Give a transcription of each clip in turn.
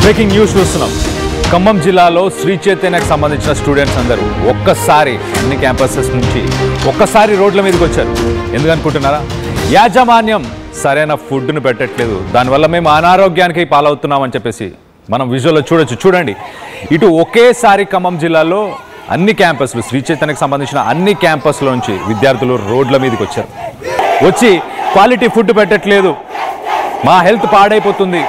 Breaking news చూస్తున్నాం. ఖమ్మం జిల్లాలో శ్రీ చైతన్యకు సంబంధించిన స్టూడెంట్స్ అందరూ ఒక్కసారి అన్ని క్యాంపసెస్ నుంచి ఒక్కసారి రోడ్ల మీదకి వచ్చారు. ఎందుకనుకుంటున్నారా? యాజమాన్యం సరైన ఫుడ్ను పెట్టట్లేదు, దానివల్ల మేము అనారోగ్యానికి పాలవుతున్నామని చెప్పేసి మనం విజువల్లో చూడండి. ఇటు ఒకేసారి ఖమ్మం జిల్లాలో అన్ని క్యాంపస్లు, శ్రీ చైతన్యకు సంబంధించిన అన్ని క్యాంపస్ల నుంచి విద్యార్థులు రోడ్ల మీదకి వచ్చారు. వచ్చి క్వాలిటీ ఫుడ్ పెట్టట్లేదు, మా హెల్త్ పాడైపోతుంది,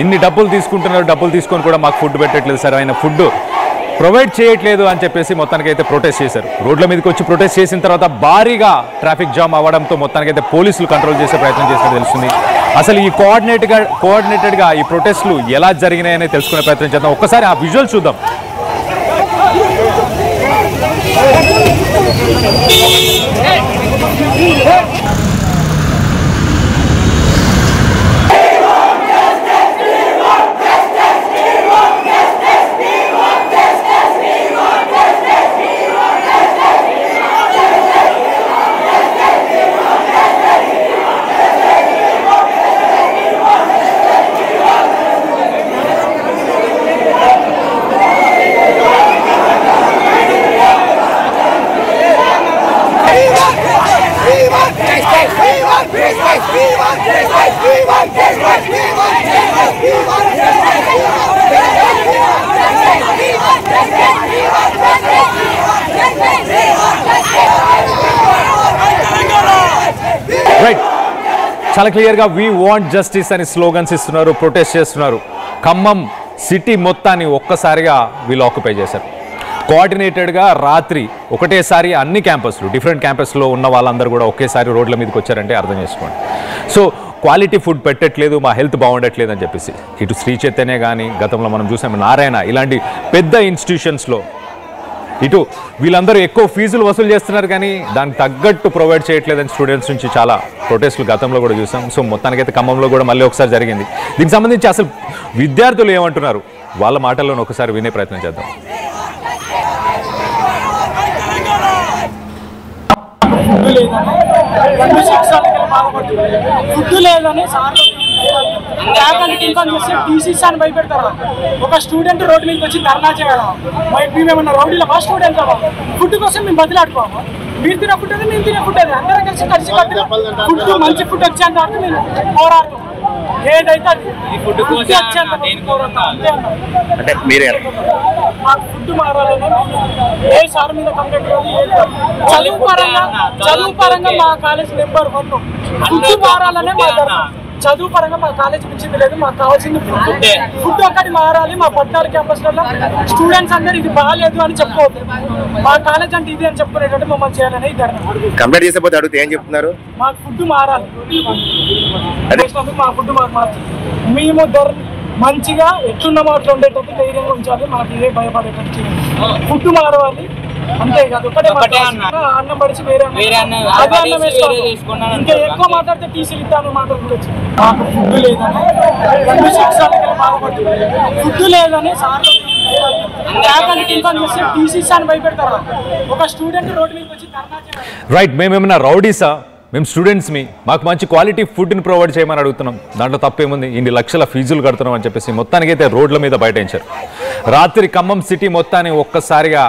ఇన్ని డబ్బులు తీసుకుంటున్నారు, డబ్బులు తీసుకొని కూడా మాకు ఫుడ్ పెట్టట్లేదు, సరైన ఫుడ్ ప్రొవైడ్ చేయట్లేదు అని చెప్పేసి మొత్తానికైతే ప్రొటెస్ట్ చేశారు. రోడ్ల మీదకి వచ్చి ప్రొటెస్ట్ చేసిన తర్వాత భారీగా ట్రాఫిక్ జామ్ అవ్వడంతో మొత్తానికైతే పోలీసులు కంట్రోల్ చేసే ప్రయత్నం చేసినట్టు తెలుస్తుంది. అసలు ఈ కోఆర్డినేటెడ్గా ఈ ప్రొటెస్టులు ఎలా జరిగినాయని తెలుసుకునే ప్రయత్నం చేద్దాం. ఒక్కసారి ఆ విజువల్ చూద్దాం. రైట్, చాలా క్లియర్గా వి వాంట్ జస్టిస్ అని స్లోగన్స్ ఇస్తున్నారు, ప్రొటెస్ట్ చేస్తున్నారు. ఖమ్మం సిటీ మొత్తాన్ని ఒక్కసారిగా వీళ్ళు ఆక్యుపై చేశారు. కోఆర్డినేటెడ్గా రాత్రి ఒకటేసారి అన్ని క్యాంపస్లు, డిఫరెంట్ క్యాంపస్లో ఉన్న వాళ్ళందరూ కూడా ఒకేసారి రోడ్ల మీదకి వచ్చారంటే అర్థం చేసుకోండి. సో క్వాలిటీ ఫుడ్ పెట్టట్లేదు, మా హెల్త్ బాగుండట్లేదు అని చెప్పేసి ఇటు శ్రీ చైతన్య కానీ, గతంలో మనం చూసాము నారాయణ, ఇలాంటి పెద్ద ఇన్స్టిట్యూషన్స్లో ఇటు వీళ్ళందరూ ఎక్కువ ఫీజులు వసూలు చేస్తున్నారు కానీ దానికి తగ్గట్టు ప్రొవైడ్ చేయట్లేదని స్టూడెంట్స్ నుంచి చాలా ప్రొటెస్టులు గతంలో కూడా చూసాం. సో మొత్తానికైతే ఖమ్మంలో కూడా మళ్ళీ ఒకసారి జరిగింది. దీనికి సంబంధించి అసలు విద్యార్థులు ఏమంటున్నారు వాళ్ళ మాటల్లోనే ఒకసారి వినే ప్రయత్నం చేద్దాం. ఫుడ్ లేదని ఫ్యాకల్టీకి ఇన్ఫార్మ్ చేస్తే టీసీస్ అని భయపెడతారు. ఒక స్టూడెంట్ రోడ్డు మీదకి వచ్చి ధర్నా చేయడం, మేమేమన్నా రోడ్డులో మా స్టూడెంట్ ఫుడ్ కోసం మేము బదిలాడుకోము. మీరు తినే ఫుడ్ అది, మేము తినే ఫుడ్ అది, అందరం కలిసి ఫుడ్ మంచి ఫుడ్ వచ్చేంత వరకు మేము పోరాడతాం. ఏదైతే ఫుడ్ మారాలని ఏ సార్ మీద కంప్లైంట్ చదువు పరంగా మా కాలేజ్ నెంబర్ 1 ఫుడ్ మారాలనే మాట్లాడతాం. చదువు పరంగా మా కాలేజ్ మించింది లేదు, మాకు కావాల్సింది ఫుడ్ ఒక్కటి మారాలి. మా 14 క్యాంపస్లలో స్టూడెంట్స్ అందరూ ఇది బాగాలేదు అని చెప్పుకోవద్దు, మా కాలేజ్ అంటే ఇది అని చెప్పుకునేటట్టు మమ్మల్ని చేయాలని కంప్లైంట్ చేసేపోతే అడిగితే ఏం చెప్తున్నారు? మాకు ఫుడ్ మారాలి, మా ఫుడ్ మార్చి మేము మంచిగా ఎట్లున్నామో అట్లా ఉండేటట్టు ధైర్యంగా ఉంచాలి. మాకు ఏ భయపడేటట్టు ఫుడ్ మారవాలి, అంతే కాదు. ఒకటే అన్నం పడిచి వేరే అదే అన్నం వేసుకోవాలి. ఇంకా ఎక్కువ మాట్లాడితే టీసీలు ఇద్దామని మాట్లాడుకోవచ్చు. మాకు ఫుడ్ లేదని 2 సంవత్సరాలకి బాధపడుతుంది. ఫుడ్ లేదని సార్ ఫ్యాకల్టీకి ఇన్ఫార్మ్ చేస్తే టీసీస్ అని భయపెడతారు. ఒక స్టూడెంట్ రోడ్డు మీదకి వచ్చి ధర్నా చేయాలి. రైట్, మేమేమన్నా రౌడీసా? మేము స్టూడెంట్స్ని, మాకు మంచి క్వాలిటీ ఫుడ్ని ప్రొవైడ్ చేయమని అడుగుతున్నాం. దాంట్లో తప్పేముంది? ఇన్ని లక్షల ఫీజులు కడుతున్నాం అని చెప్పేసి మొత్తానికైతే రోడ్ల మీద బయటించారు. రాత్రి ఖమ్మం సిటీ మొత్తాన్ని ఒక్కసారిగా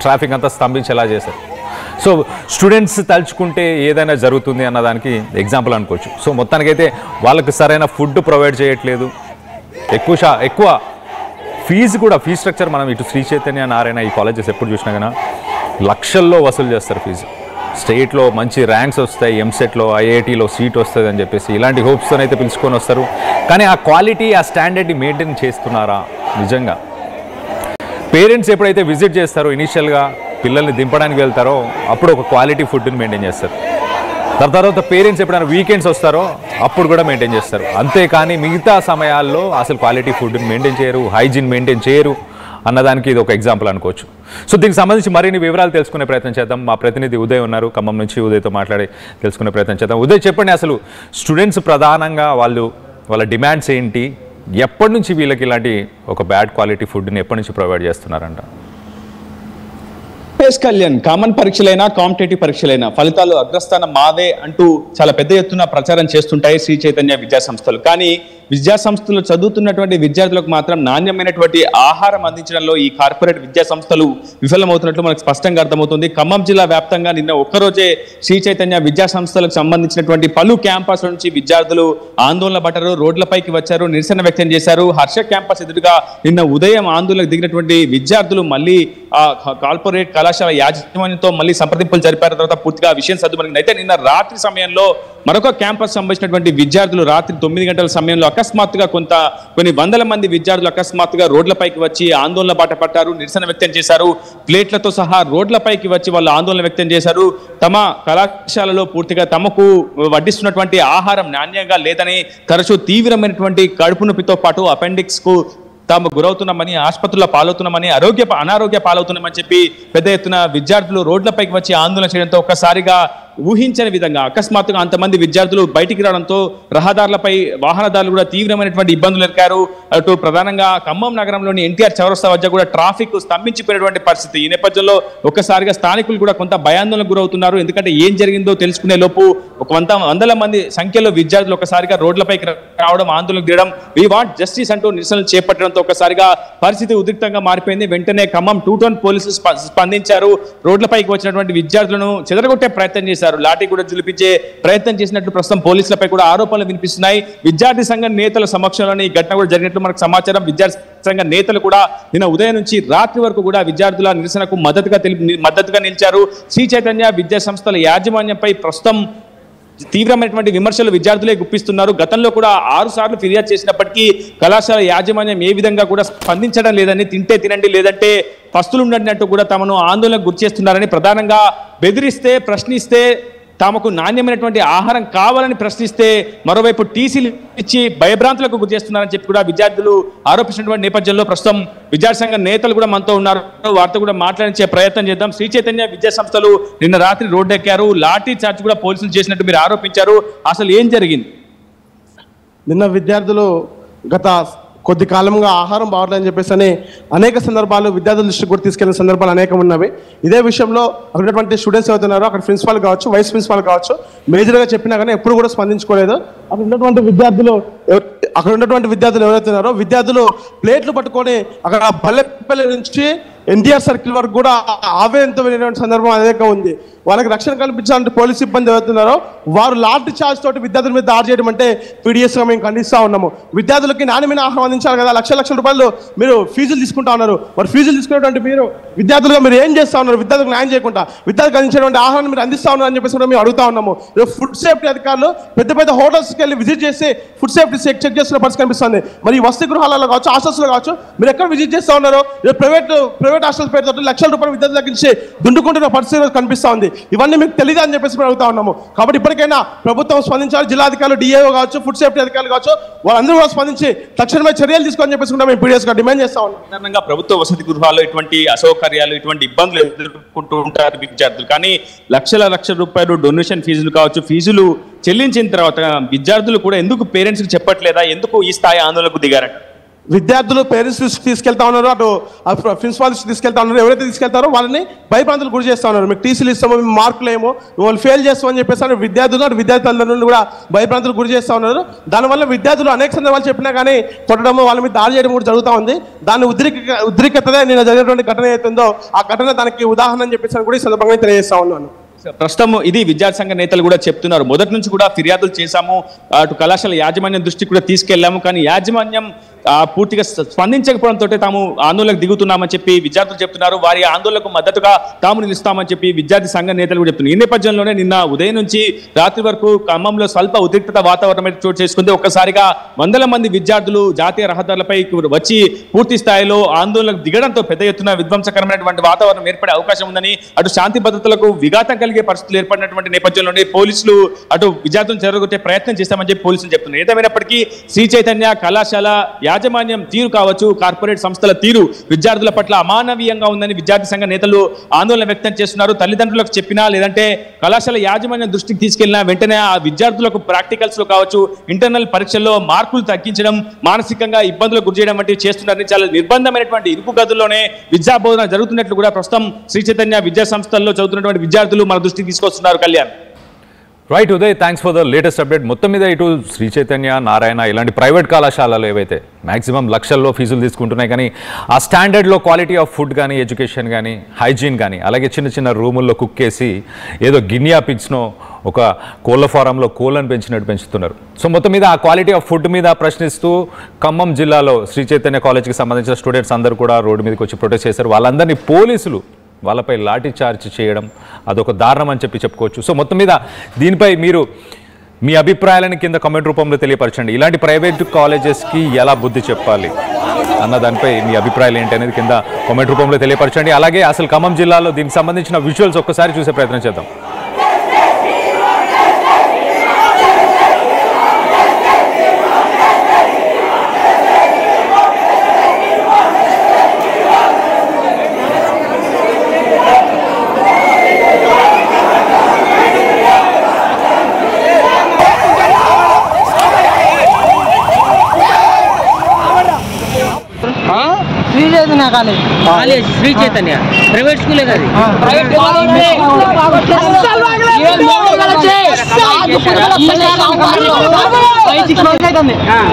ట్రాఫిక్ అంతా స్తంభించేలా చేశారు. సో స్టూడెంట్స్ తలుచుకుంటే ఏదైనా జరుగుతుంది అన్నదానికి ఎగ్జాంపుల్ అనుకోవచ్చు. సో మొత్తానికైతే వాళ్ళకి సరైన ఫుడ్ ప్రొవైడ్ చేయట్లేదు. ఎక్కువ ఫీజు స్ట్రక్చర్ మనం ఇటు శ్రీ చైతన్య, నారాయణ ఈ కాలేజెస్ ఎప్పుడు చూసినా కానీ లక్షల్లో వసూలు చేస్తారు ఫీజు. స్టేట్లో మంచి ర్యాంక్స్ వస్తాయి, ఎంసెట్లో ఐఐటీలో సీట్ వస్తుంది అని చెప్పేసి ఇలాంటి హోప్స్తో అయితే పిలుచుకొని వస్తారు. కానీ ఆ క్వాలిటీ, ఆ స్టాండర్డ్ని మెయింటైన్ చేస్తున్నారా నిజంగా? పేరెంట్స్ ఎప్పుడైతే విజిట్ చేస్తారో, ఇనీషియల్గా పిల్లల్ని దింపడానికి వెళ్తారో అప్పుడు ఒక క్వాలిటీ ఫుడ్ని మెయింటైన్ చేస్తారు. దాని తర్వాత పేరెంట్స్ ఎప్పుడైనా వీకెండ్స్ వస్తారో అప్పుడు కూడా మెయింటైన్ చేస్తారు. అంతేకాని మిగతా సమయాల్లో అసలు క్వాలిటీ ఫుడ్ని మెయింటైన్ చేయరు, హైజీన్ మెయింటైన్ చేయరు అన్నదానికి ఇది ఒక ఎగ్జాంపుల్ అనుకోవచ్చు. సో దీనికి సంబంధించి మరిన్ని వివరాలు తెలుసుకునే ప్రయత్నం చేద్దాం. మా ప్రతినిధి ఉదయ్ ఉన్నారు ఖమ్మం నుంచి, ఉదయ్తో మాట్లాడి తెలుసుకునే ప్రయత్నం చేద్దాం. ఉదయ్, చెప్పండి, అసలు స్టూడెంట్స్ ప్రధానంగా వాళ్ళ డిమాండ్స్ ఏంటి? ఎప్పటి నుంచి వీళ్ళకి ఇలాంటి ఒక బ్యాడ్ క్వాలిటీ ఫుడ్ని ఎప్పటి నుంచి ప్రొవైడ్ చేస్తున్నారంట? కళ్యాణ్, కామన్ పరీక్షలైనా కాంపిటేటివ్ పరీక్షలైనా ఫలితాలు అగ్రస్థానం మాదే అంటూ చాలా పెద్ద ఎత్తున ప్రచారం చేస్తుంటాయి శ్రీ చైతన్య విద్యా సంస్థలు. కానీ విద్యా సంస్థలు చదువుతున్నటువంటి విద్యార్థులకు మాత్రం నాణ్యమైనటువంటి ఆహారం అందించడంలో ఈ కార్పొరేట్ విద్యా సంస్థలు విఫలమవుతున్నట్లు మనకు స్పష్టంగా అర్థమవుతుంది. ఖమ్మం జిల్లా వ్యాప్తంగా నిన్న ఒక్కరోజే శ్రీ చైతన్య విద్యా సంస్థలకు సంబంధించినటువంటి పలు క్యాంపస్ నుంచి విద్యార్థులు ఆందోళన పడ్డారు, రోడ్లపైకి వచ్చారు, నిరసన వ్యక్తం చేశారు. హర్ష క్యాంపస్ ఎదురుగా నిన్న ఉదయం ఆందోళనకు దిగినటువంటి విద్యార్థులు మళ్ళీ కార్పొరేట్ కళాశాల యాజమాన్యంతో మళ్ళీ సంప్రదింపులు జరిపారు. తర్వాత పూర్తిగా విషయం సర్దుమణింది. అయితే నిన్న రాత్రి సమయంలో మరొక క్యాంపస్ సంబంధించినటువంటి విద్యార్థులు రాత్రి 9 గంటల సమయంలో అకస్మాత్తుగా కొన్ని వందల మంది విద్యార్థులు అకస్మాత్తుగా రోడ్లపైకి వచ్చి ఆందోళన బాట పట్టారు, నిరసన వ్యక్తం చేశారు. ప్లేట్లతో సహా రోడ్లపైకి వచ్చి వాళ్ళు ఆందోళన వ్యక్తం చేశారు. తమ కళాశాలలో పూర్తిగా తమకు వడ్డిస్తున్నటువంటి ఆహారం నాణ్యంగా లేదని, తరచూ తీవ్రమైనటువంటి కడుపు నొప్పితో పాటు అపెండిక్స్ కు తాము గురవుతున్నామని, ఆసుపత్రుల్లో పాలవుతున్నామని, అనారోగ్య పాలవుతున్నామని చెప్పి పెద్ద ఎత్తున విద్యార్థులు రోడ్లపైకి వచ్చి ఆందోళన చేయడంతో ఒక్కసారిగా ఊహించని విధంగా అకస్మాత్తుగా అంతమంది విద్యార్థులు బయటికి రావడంతో రహదారులపై వాహనదారులు కూడా తీవ్రమైనటువంటి ఇబ్బందులు ఎదుర్కొన్నారు. అటు ప్రధానంగా ఖమ్మం నగరంలోని ఎన్టీఆర్ చౌరస్తా వద్ద కూడా ట్రాఫిక్ స్తంభించిపోయినటువంటి పరిస్థితి. ఈ నేపథ్యంలో ఒక్కసారిగా స్థానికులు కూడా కొంత భయాందోళనకు గురవుతున్నారు. ఎందుకంటే ఏం జరిగిందో తెలుసుకునే లోపు వందల మంది సంఖ్యలో విద్యార్థులు ఒకసారిగా రోడ్లపైకి రావడం, ఆందోళనకు దిగడం, వి వాంట్ జస్టిస్ అంటూ నిరసనలు చేపట్టడంతో ఒకసారిగా పరిస్థితి ఉద్రిక్తంగా మారిపోయింది. వెంటనే ఖమ్మం 2 టౌన్ పోలీసులు స్పందించారు. రోడ్లపైకి వచ్చినటువంటి విద్యార్థులను చెదరగొట్టే ప్రయత్నం చేశారు, లాఠీ కూడా జులిపించే ప్రయత్నం చేసినట్లు ప్రస్తుతం పోలీసులపై కూడా ఆరోపణలు వినిపిస్తున్నాయి. విద్యార్థి సంఘ నేతల సమక్షంలోనే ఈ ఘటన కూడా జరిగినట్లు మనకు సమాచారం. విద్యార్థి సంఘ నేతలు కూడా నిన్న ఉదయం నుంచి రాత్రి వరకు కూడా విద్యార్థుల నిరసనకు మద్దతుగా నిలిచారు. శ్రీ చైతన్య విద్యా సంస్థల యాజమాన్యంపై ప్రస్తుతం తీవ్రమైనటువంటి విమర్శలు విద్యార్థులే గుప్పిస్తున్నారు. గతంలో కూడా 6 సార్లు ఫిర్యాదు చేసినప్పటికీ కళాశాల యాజమాన్యం ఏ విధంగా కూడా స్పందించడం లేదని, తింటే తినండి లేదంటే పస్తులు ఉండనట్టు కూడా తమను ఆందోళనకు గురి చేస్తున్నారని, ప్రధానంగా బెదిరిస్తే, ప్రశ్నిస్తే, తమకు నాణ్యమైనటువంటి ఆహారం కావాలని ప్రశ్నిస్తే మరోవైపు టీసీలు ఇచ్చి భయభ్రాంతులకు గురి చేస్తున్నారని చెప్పి కూడా విద్యార్థులు ఆరోపించినటువంటి నేపథ్యంలో ప్రస్తుతం విద్యార్థి సంఘ నేతలు కూడా మనతో ఉన్నారు. వారితో కూడా మాట్లాడించే ప్రయత్నం చేద్దాం. శ్రీ చైతన్య విద్యా సంస్థలు నిన్న రాత్రి రోడ్డెక్కారు, లాఠీ చార్జ్ కూడా పోలీసులు చేసినట్టు మీరు ఆరోపించారు. అసలు ఏం జరిగింది? నిన్న విద్యార్థులు గత కొద్ది కాలంగా ఆహారం బాగోట్లేదని చెప్పేసి అని అనేక సందర్భాలు విద్యార్థుల దృష్టికి కూడా తీసుకెళ్లిన సందర్భాలు అనేకం ఉన్నవి. ఇదే విషయంలో అక్కడ ఉన్నటువంటి స్టూడెంట్స్ ఎవరున్నారో అక్కడ ప్రిన్సిపాల్ కావచ్చు, వైస్ ప్రిన్సిపాల్ కావచ్చు, మేజర్గా చెప్పినా కానీ ఎప్పుడు కూడా స్పందించుకోలేదు. అక్కడ ఉన్నటువంటి విద్యార్థులు ఎవరైతే ఉన్నారో విద్యార్థులు ప్లేట్లు పట్టుకొని అక్కడ బల్లెపల్లి నుంచి ఎన్టీఆర్ సర్కిల్ వరకు కూడా ఆవేదనతో వెళ్ళినటువంటి సందర్భం అనేక ఉంది. వాళ్ళకి రక్షణ కల్పించాలంటే పోలీసు సిబ్బంది ఎవరుతున్నారో వారు లాఠీ చార్జ్ తోటి విద్యార్థుల మీద దాడి చేయడం అంటే పీడిఎస్గా మేము ఖండిస్తూ ఉన్నాము. విద్యార్థులకి నాణ్యమైన ఆహారం అందించాలి కదా, లక్షల రూపాయలు మీరు ఫీజులు తీసుకుంటా ఉన్నారు. మరి ఫీజులు తీసుకునేటువంటి మీరు విద్యార్థులుగా మీరు ఏం చేస్తూ ఉన్నారు? విద్యార్థులకు న్యాయం చేయకుండా విద్యార్థులకు అందించేటువంటి ఆహారాన్ని మీరు అందిస్తూ ఉన్నారు అని చెప్పేసి కూడా మేము అడుగుతా ఉన్నాము. ఫుడ్ సేఫ్టీ అధికారులు పెద్ద హోటల్స్కి వెళ్ళి విజిట్ చేసి ఫుడ్ సేఫ్టీ చెక్ చేస్తున్న పరిస్థితి కనిపిస్తుంది. మరి ఈ వసతి గృహాలలో కావచ్చు, హాస్టల్స్లో కావచ్చు, మీరు ఎక్కడ విజిట్ చేస్తూ ఉన్నారు? ప్రైవేట్ హాస్టల్స్ పేరుతో లక్షల రూపాయలు విద్యార్థుల నుంచి దుండుకుంటున్న పరిస్థితి కనిపిస్తూ ఉంది. ఇవన్నీ మీకు తెలియదు అని చెప్పేసి మేము అడుగుతా ఉన్నాము. కాబట్టి ఇప్పటికైనా ప్రభుత్వం స్పందించాలి. జిల్లాధికారులు, డిఏఓ కావచ్చు, ఫుడ్ సేఫ్టీ అధికారులు కావచ్చు, వాళ్ళందరూ కూడా స్పందించి తక్షణమే చర్యలు తీసుకోని చెప్పేసి కూడా మేము పీడిఎస్గా డిమాండ్ చేస్తా ఉన్నాం. సాధారణంగా ప్రభుత్వ వసతి గృహాల్లో ఇటువంటి అసౌకర్యాలు, ఇటువంటి ఇబ్బందులు ఎదుర్కొంటూ ఉంటారు విద్యార్థులు. కానీ లక్షల రూపాయలు డొనేషన్ ఫీజులు కావచ్చు, ఫీజులు చెల్లించిన తర్వాత విద్యార్థులు కూడా ఎందుకు పేరెంట్స్కి చెప్పట్లేదా? ఎందుకు ఈ స్థాయి ఆందోళనకు దిగారంట? విద్యార్థులు పేరెంట్స్ తీసుకెళ్తా ఉన్నారు, అటు ప్రిన్సిపాల్ తీసుకెళ్తా ఉన్నారు. ఎవరైతే తీసుకెళ్తారో వాళ్ళని భయప్రాంతాలకు గురి చేస్తూ ఉన్నారు. మీకు టీసీలు ఇస్తామో, మేము మార్కులు ఏమో, వాళ్ళు ఫెయిల్ చేస్తామని చెప్పేసి విద్యార్థులు అటు విద్యార్థి తల్లిదండ్రులు కూడా భయప్రాంతాలకు గురి చేస్తూ ఉన్నారు. దానివల్ల విద్యార్థులు అనేక సందర్భాలు చెప్పినా కానీ కొట్టడము, వాళ్ళ మీద దాడి చేయడం కూడా జరుగుతూ ఉంది. దాన్ని ఉద్రిక్తతే నేను జరిగినటువంటి ఘటన ఏతుందో ఆ ఘటన దానికి ఉదాహరణ అని చెప్పేసి కూడా ఈ సందర్భంగా తెలియజేస్తా ఉన్నాను. ప్రస్తుతం ఇది విద్యార్థి సంఘ నేతలు కూడా చెప్తున్నారు. మొదటి నుంచి కూడా ఫిర్యాదులు చేశాము, అటు కళాశాల యాజమాన్యం దృష్టికి కూడా తీసుకెళ్లాము, కానీ యాజమాన్యం పూర్తిగా స్పందించకపోవడంతో తాము ఆందోళనకు దిగుతున్నామని చెప్పి విద్యార్థులు చెప్తున్నారు. వారి ఆందోళనకు మద్దతుగా తాము నిలుస్తామని చెప్పి విద్యార్థి సంఘ నేతలు కూడా చెప్తున్నారు. ఈ నేపథ్యంలోనే నిన్న ఉదయం నుంచి రాత్రి వరకు ఖమ్మంలో స్వల్ప ఉద్రిక్తత వాతావరణం చోటు చేసుకుంది. ఒక్కసారిగా వందల మంది విద్యార్థులు జాతీయ రహదారులపై వచ్చి పూర్తి స్థాయిలో ఆందోళనకు దిగడంతో పెద్ద ఎత్తున విధ్వంసకరమైనటువంటి వాతావరణం ఏర్పడే అవకాశం ఉందని, అటు శాంతి భద్రతలకు విఘాతం కలిగే పరిస్థితులు ఏర్పడినటువంటి నేపథ్యంలోనే పోలీసులు అటు విద్యార్థులను చెరగొట్టే ప్రయత్నం చేస్తామని చెప్పి పోలీసులు చెప్తున్నారు. ఏదేమైనప్పటికీ శ్రీ చైతన్య కళాశాల యాజమాన్యం తీరు కావచ్చు, కార్పొరేట్ సంస్థల తీరు విద్యార్థుల పట్ల అమానవీయంగా ఉందని విద్యార్థి సంఘ నేతలు ఆందోళన వ్యక్తం చేస్తున్నారు. తల్లిదండ్రులకు చెప్పినా లేదంటే కళాశాల యాజమాన్యం దృష్టికి తీసుకెళ్లినా వెంటనే ఆ విద్యార్థులకు ప్రాక్టికల్స్ లో కావచ్చు, ఇంటర్నల్ పరీక్షల్లో మార్కులు తగ్గించడం, మానసికంగా ఇబ్బందులకు గురి చేయడం వంటివి చేస్తున్నారని, చాలా నిర్బంధమైనటువంటి ఇరుకు గదుల్లోనే విద్యా బోధన జరుగుతున్నట్లు కూడా ప్రస్తుతం శ్రీ చైతన్య విద్యా సంస్థల్లో చదువుతున్నటువంటి విద్యార్థులు మన దృష్టికి తీసుకొస్తున్నారు. Kalyan, right Uday, thanks for the latest update. మొత్తం మీద ఇటు శ్రీ చైతన్య, నారాయణ ఇలాంటి ప్రైవేట్ కళాశాలలు ఏవైతే మ్యాక్సిమం లక్షల్లో ఫీజులు తీసుకుంటున్నాయి, కానీ ఆ స్టాండర్డ్లో క్వాలిటీ ఆఫ్ ఫుడ్ కానీ, ఎడ్యుకేషన్ కానీ, హైజీన్ కానీ, అలాగే చిన్న చిన్న రూముల్లో కుక్ చేసి ఏదో గిన్నియా పిగ్స్నో ఒక కోళ్ళ ఫారంలో కోళ్ళను పెంచినట్టు పెంచుతున్నారు. సో మొత్తం మీద ఆ క్వాలిటీ ఆఫ్ ఫుడ్ మీద ప్రశ్నిస్తూ ఖమ్మం జిల్లాలో శ్రీ చైతన్య కాలేజ్కి సంబంధించిన స్టూడెంట్స్ అందరూ కూడా రోడ్డు మీదకి వచ్చి ప్రొటెస్ట్ చేశారు. వాళ్ళందరినీ పోలీసులు వాళ్ళపై లాఠీ చార్జ్ చేయడం అదొక దారుణం అని చెప్పుకోవచ్చు. సో మొత్తం మీద దీనిపై మీరు మీ అభిప్రాయాలను కింద కామెంట్ రూపంలో తెలియపరచండి. ఇలాంటి ప్రైవేట్ కాలేజెస్కి ఎలా బుద్ధి చెప్పాలి అన్న దానిపై మీ అభిప్రాయాలు ఏంటి అనేది కింద కామెంట్ రూపంలో తెలియపరచండి. అలాగే అసలు ఖమ్మం జిల్లాలో దీనికి సంబంధించిన విజువల్స్ ఒక్కసారి చూసే ప్రయత్నం చేద్దాం. శ్రీ చైతన్య కాలేజ్ శ్రీ చైతన్య ప్రైవేట్ స్కూలే కదా.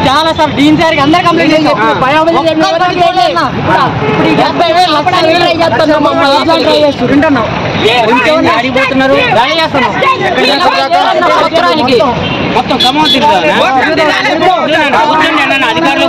చాలా సార్ డీన్ సార్ అందరు కంప్లీట్ అడిగిపోతున్నారు. మొత్తం ఖమ్మం అధికారులు